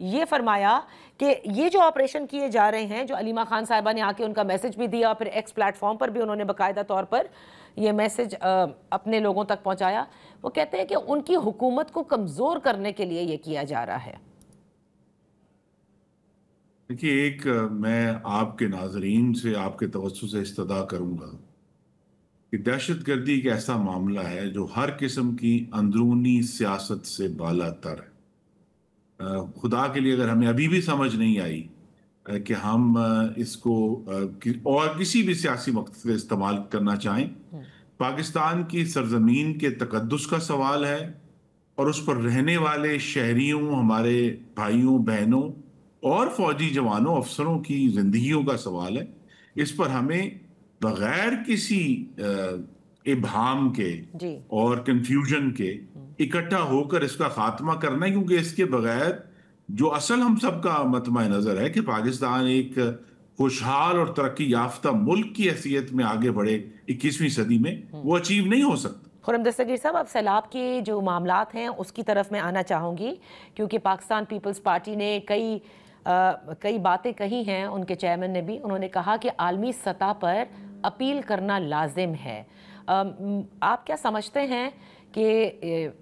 یہ فرمایا کہ یہ جو آپریشن کیے جا رہے ہیں، جو علیمہ خان صاحبہ نے آ کے ان کا میسج بھی دیا، پھر ایکس پلیٹ فارم پر بھی انہوں نے باقاعدہ طور پر یہ میسج اپنے لوگوں تک پہنچایا، وہ کہتے ہیں کہ ان کی حکومت کو کمزور کرنے کے لیے یہ کیا جا رہا ہے۔ دیکھیے، ایک میں آپ کے ناظرین سے آپ کے توسط سے استدعا کروں گا کہ دہشت گردی ایک ایسا معاملہ ہے جو ہر قسم کی اندرونی سیاست سے بالا تر ہے۔ خدا کے لیے اگر ہمیں ابھی بھی سمجھ نہیں آئی کہ ہم اس کو اور کسی بھی سیاسی مقصد سے استعمال کرنا چاہیں، پاکستان کی سرزمین کے تقدس کا سوال ہے اور اس پر رہنے والے شہریوں، ہمارے بھائیوں بہنوں اور فوجی جوانوں افسروں کی زندگیوں کا سوال ہے۔ اس پر ہمیں بغیر کسی ابہام کے اور کنفیوژن کے اکٹھا ہو کر اس کا خاتمہ کرنا ہے، کیونکہ اس کے بغیر جو اصل ہم سب کا مطمع نظر ہے کہ پاکستان ایک خوشحال اور ترقی یافتہ ملک کی حیثیت میں آگے بڑھے 21ویں صدی میں، وہ اچیو نہیں ہو سکتا۔ خرم دستگیر صاحب، اب سیلاب کے جو معاملات ہیں اس کی طرف میں آنا چاہوں گی، کیونکہ پاکستان پیپلز پارٹی نے کئی باتیں کہی ہیں، ان کے چیئرمین نے بھی، انہوں نے کہا کہ عالمی سطح پر اپیل کرنا لازم ہے۔ آپ کیا سمجھتے ہیں کہ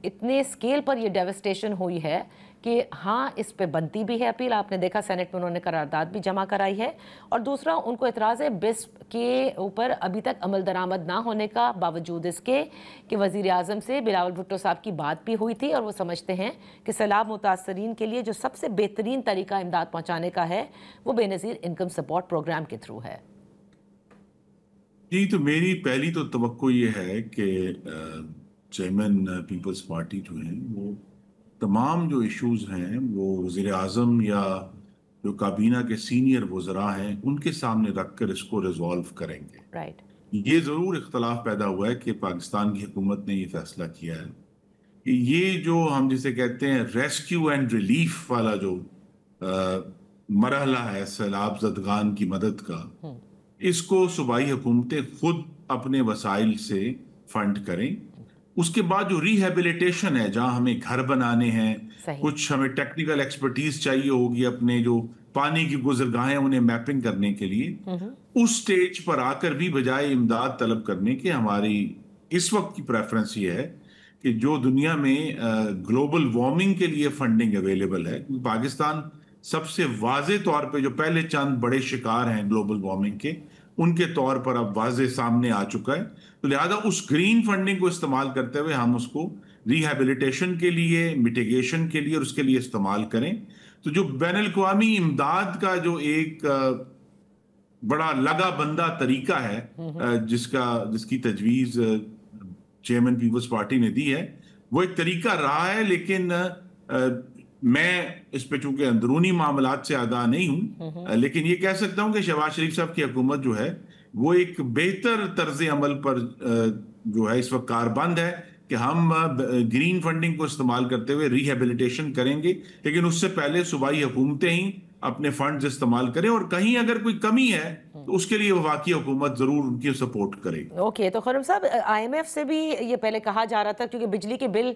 اتنے سکیل پر یہ ڈیوسٹیشن ہوئی ہے کہ ہاں اس پہ بنتی بھی ہے اپیل؟ آپ نے دیکھا سینٹ میں انہوں نے قرارداد بھی جمع کرائی ہے، اور دوسرا ان کو اعتراض ہے بسپ کے اوپر ابھی تک عمل درآمد نہ ہونے کا، باوجود اس کے کہ وزیر اعظم سے بلاول بھٹو صاحب کی بات بھی ہوئی تھی، اور وہ سمجھتے ہیں کہ سیلاب متاثرین کے لیے جو سب سے بہترین طریقہ امداد پہنچانے کا ہے وہ بے نظیر انکم سپورٹ پروگرام کے تھرو ہے۔ جی، تو میری پہلی تو توقع یہ ہے کہ چیئرمین پیپلز پارٹی جو ہیں وہ تمام جو ایشوز ہیں وہ وزیر اعظم یا جو کابینہ کے سینئر وزراء ہیں ان کے سامنے رکھ کر اس کو ریزالو کریں گے۔ یہ ضرور اختلاف پیدا ہوا ہے کہ پاکستان کی حکومت نے یہ فیصلہ کیا ہے کہ یہ جو ہم جسے کہتے ہیں ریسکیو اینڈ ریلیف والا جو مرحلہ ہے سیلاب زدگان کی مدد کا، اس کو صوبائی حکومتیں خود اپنے وسائل سے فنڈ کریں۔ اس کے بعد جو ریہیبلیٹیشن ہے، جہاں ہمیں گھر بنانے ہیں، کچھ ہمیں ٹیکنیکل ایکسپرٹیز چاہیے ہوگی اپنے جو پانی کی گزرگاہیں انہیں میپنگ کرنے کے لیے، اس سٹیج پر آ کر بھی بجائے امداد طلب کرنے کے ہماری اس وقت کی پریفرنس یہ ہے کہ جو دنیا میں گلوبل وارمنگ کے لیے فنڈنگ اویلیبل ہے، پاکستان سب سے واضح طور پہ جو پہلے چند بڑے شکار ہیں گلوبل وارمنگ کے، ان کے طور پر اب واضح سامنے آ چکا ہے، تو لہذا اس گرین فنڈنگ کو استعمال کرتے ہوئے ہم اس کو ریہیبلیٹیشن کے لیے، میٹیگیشن کے لیے اور اس کے لیے استعمال کریں۔ تو جو بین الاقوامی امداد کا جو ایک بڑا لگا بندہ طریقہ ہے جس کی تجویز چیئرمین پیپلز پارٹی نے دی ہے، وہ ایک طریقہ رہا ہے، لیکن میں اس پہ چونکہ اندرونی معاملات سے آگاہ نہیں ہوں، لیکن یہ کہہ سکتا ہوں کہ شہباز شریف صاحب کی حکومت جو ہے وہ ایک بہتر طرز عمل پر جو ہے اس وقت کاربند ہے کہ ہم گرین فنڈنگ کو استعمال کرتے ہوئے ریہیبلیٹیشن کریں گے، لیکن اس سے پہلے صوبائی حکومتیں ہی اپنے فنڈز استعمال کریں، اور کہیں اگر کوئی کمی ہے تو اس کے لیے وفاقی حکومت ضرور ان کی سپورٹ کرے گی۔ اوکے، تو خرم صاحب، آئی ایم ایف سے بھی یہ پہلے کہا جا رہا تھا، کیونکہ بجلی کے بل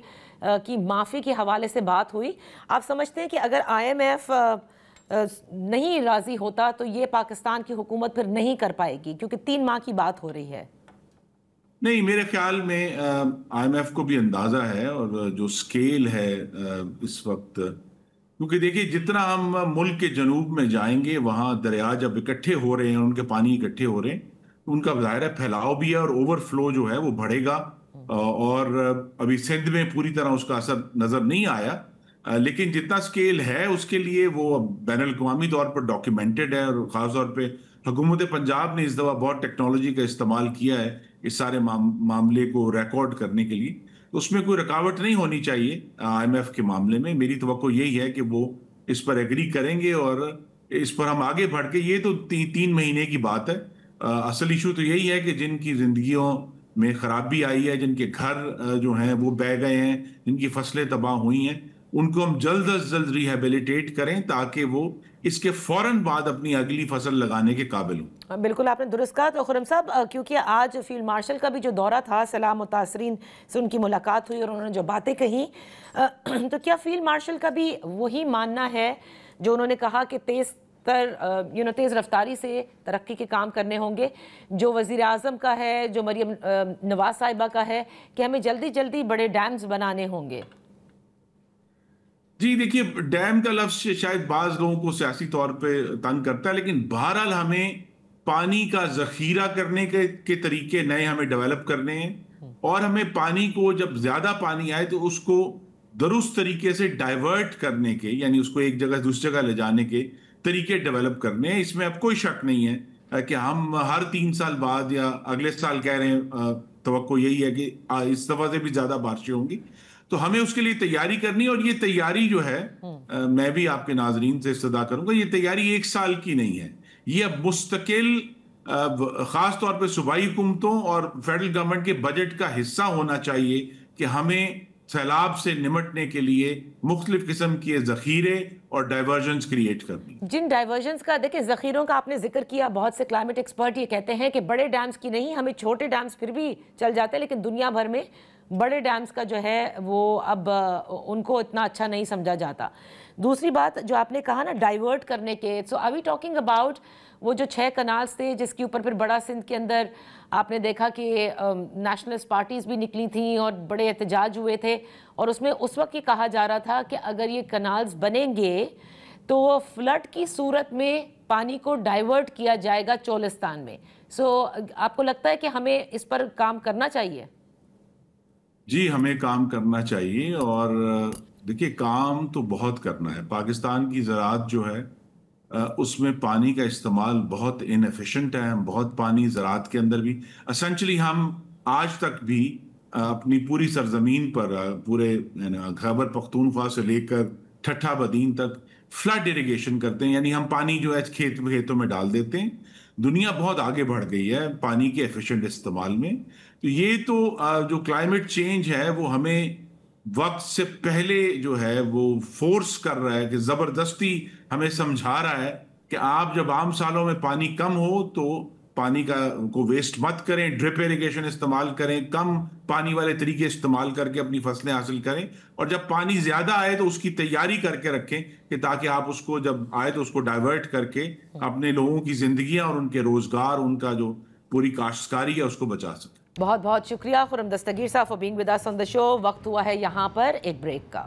کی معافی کے حوالے سے بات ہوئی، آپ سمجھتے ہیں کہ اگر آئی ایم ایف نہیں راضی ہوتا تو یہ پاکستان کی حکومت پھر نہیں کر پائے گی، کیونکہ 3 ماہ کی بات ہو رہی ہے؟ نہیں، میرے خیال میں آئی ایم ایف کو بھی اندازہ ہے، اور جو سکیل ہے اس وقت، کیونکہ دیکھیے جتنا ہم ملک کے جنوب میں جائیں گے وہاں دریا جب اکٹھے ہو رہے ہیں، ان کے پانی اکٹھے ہو رہے ہیں، ان کا ظاہر ہے پھیلاؤ بھی ہے اور اوور فلو جو ہے وہ بڑھے گا، اور ابھی سندھ میں پوری طرح اس کا اثر نظر نہیں آیا، لیکن جتنا سکیل ہے اس کے لیے وہ بین الاقوامی طور پر ڈاکیومنٹڈ ہے، اور خاص طور پہ حکومت پنجاب نے اس دفعہ بہت ٹیکنالوجی کا استعمال کیا ہے اس سارے معاملے کو ریکارڈ کرنے کے لیے، اس میں کوئی رکاوٹ نہیں ہونی چاہیے آئی ایم ایف کے معاملے میں۔ میری توقع یہی ہے کہ وہ اس پر ایگری کریں گے اور اس پر ہم آگے بڑھ کے، یہ تو 3 مہینے کی بات ہے، اصل ایشو تو یہی ہے کہ جن کی زندگیوں میں خرابی آئی ہے، جن کے گھر جو ہیں وہ بہہ گئے ہیں، جن کی فصلیں تباہ ہوئی ہیں، ان کو ہم جلد از جلد ریہیبلیٹیٹ کریں تاکہ وہ اس کے فوراً بعد اپنی اگلی فصل لگانے کے قابل ہوں۔ بالکل آپ نے درست کہا۔ تو خرم صاحب، کیونکہ آج فیلڈ مارشل کا بھی جو دورہ تھا، سیلاب متاثرین سے ان کی ملاقات ہوئی اور انہوں نے جو باتیں کہیں، تو کیا فیلڈ مارشل کا بھی وہی ماننا ہے جو انہوں نے کہا کہ تیز رفتاری سے ترقی کے کام کرنے ہوں گے، جو وزیر اعظم کا ہے، جو مریم نواز صاحبہ کا ہے، کہ ہمیں جلدی جلدی بڑے ڈیمز بنانے ہوں گے؟ جی دیکھیے، ڈیم کا لفظ شاید بعض لوگوں کو سیاسی طور پہ تنگ کرتا ہے، لیکن بہرحال ہمیں پانی کا ذخیرہ کرنے کے طریقے نئے ہمیں ڈیولپ کرنے ہیں، اور ہمیں پانی کو، جب زیادہ پانی آئے تو اس کو درست طریقے سے ڈائیورٹ کرنے کے، یعنی اس کو ایک جگہ سے دوسری جگہ لے جانے کے طریقے ڈیولپ کرنے ہیں۔ اس میں اب کوئی شک نہیں ہے کہ ہم ہر 3 سال بعد یا اگلے سال کہہ رہے ہیں، توقع یہی ہے کہ اس دفعہ سے بھی زیادہ بارشیں ہوں گی، تو ہمیں اس کے لیے تیاری کرنی ہے۔ اور یہ تیاری جو ہے، میں بھی آپ کے ناظرین سے استدعا کروں گا، یہ تیاری 1 سال کی نہیں ہے، یہ اب مستقل، خاص طور پہ صوبائی حکومتوں اور فیڈرل گورنمنٹ کے بجٹ کا حصہ ہونا چاہیے کہ ہمیں سیلاب سے نمٹنے کے لیے مختلف قسم کے ذخیرے اور ڈائیورژنز کریٹ کرنی۔ جن ڈائیورژنز کا، دیکھیں ذخیروں کا آپ نے ذکر کیا، بہت سے کلائمیٹ ایکسپرٹ یہ کہتے ہیں کہ بڑے ڈیمز کی نہیں، ہمیں چھوٹے ڈیمز پھر بھی چل جاتے ہیں، لیکن دنیا بھر میں بڑے ڈیمز کا جو ہے وہ اب ان کو اتنا اچھا نہیں سمجھا جاتا۔ دوسری بات جو آپ نے کہا نا ڈائیورٹ کرنے کے، سو آر وی ٹاکنگ اباؤٹ وہ جو 6 کنالز تھے جس کے اوپر پھر بڑا سندھ کے اندر آپ نے دیکھا کہ نیشنلسٹ پارٹیز بھی نکلی تھیں اور بڑے احتجاج ہوئے تھے، اور اس میں اس وقت یہ کہا جا رہا تھا کہ اگر یہ کنالز بنیں گے تو فلڈ کی صورت میں پانی کو ڈائیورٹ کیا جائے گا چولستان میں۔ سو آپ کو لگتا ہے کہ ہمیں اس پر کام کرنا چاہیے؟ جی، ہمیں کام کرنا چاہیے، اور دیکھیے کام تو بہت کرنا ہے۔ پاکستان کی زراعت جو ہے اس میں پانی کا استعمال بہت انیفیشنٹ ہے، بہت پانی زراعت کے اندر بھی اسینچلی ہم آج تک بھی اپنی پوری سرزمین پر، پورے خیبر پختونخوا سے لے کر ٹھٹھا بدین تک فلڈ اریگیشن کرتے ہیں، یعنی ہم پانی جو ہے کھیتوں میں ڈال دیتے ہیں۔ دنیا بہت آگے بڑھ گئی ہے پانی کے ایفیشنٹ استعمال میں۔ تو یہ تو جو کلائمیٹ چینج ہے وہ ہمیں وقت سے پہلے جو ہے وہ فورس کر رہا ہے، کہ زبردستی ہمیں سمجھا رہا ہے کہ آپ جب عام سالوں میں پانی کم ہو تو پانی کو ویسٹ مت کریں، ڈرپ ایریگیشن استعمال کریں، کم پانی والے طریقے استعمال کر کے اپنی فصلیں حاصل کریں، اور جب پانی زیادہ آئے تو اس کی تیاری کر کے رکھیں کہ تاکہ آپ اس کو جب آئے تو اس کو ڈائیورٹ کر کے اپنے لوگوں کی زندگیاں اور ان کے روزگار، ان کا جو پوری کاشتکاری ہے اس کو بچا سکیں۔ بہت بہت شکریہ خرم دستگیر صاحب فار بینگ ود اس آن دی شو۔ وقت ہوا ہے یہاں پر ایک بریک کا۔